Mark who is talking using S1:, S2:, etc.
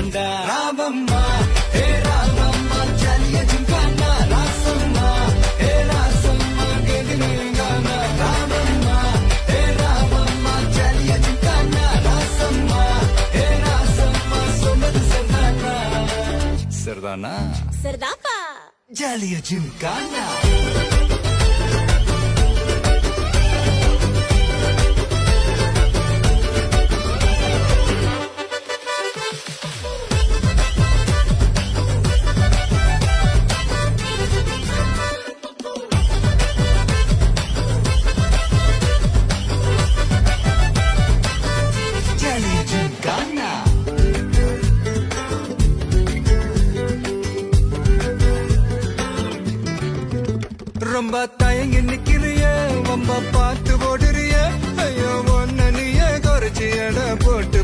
S1: ஜிம்காண்டா ராமம்மா ஹே ராமம்மா ஜாலிய ஜிம்காண்டா ராசம்மா ஹே ராசம்மா கேக்குறீங்கானா ராமம்மா ஹே ராமம்மா ஜாலிய ஜிம்காண்டா ராசம்மா ஹே ராசம்மா சொன்னது சரிதானா சரிதானா
S2: சரிதாப்பா
S1: ஜாலிய ஜிம்காண்டா ரொம்ப தயங்கி நிக்கிறிய ரொம்ப பார்த்து ஓடுறிய ஐயோ ஒன்ன நீயே குறைச்சி எடை போட்டு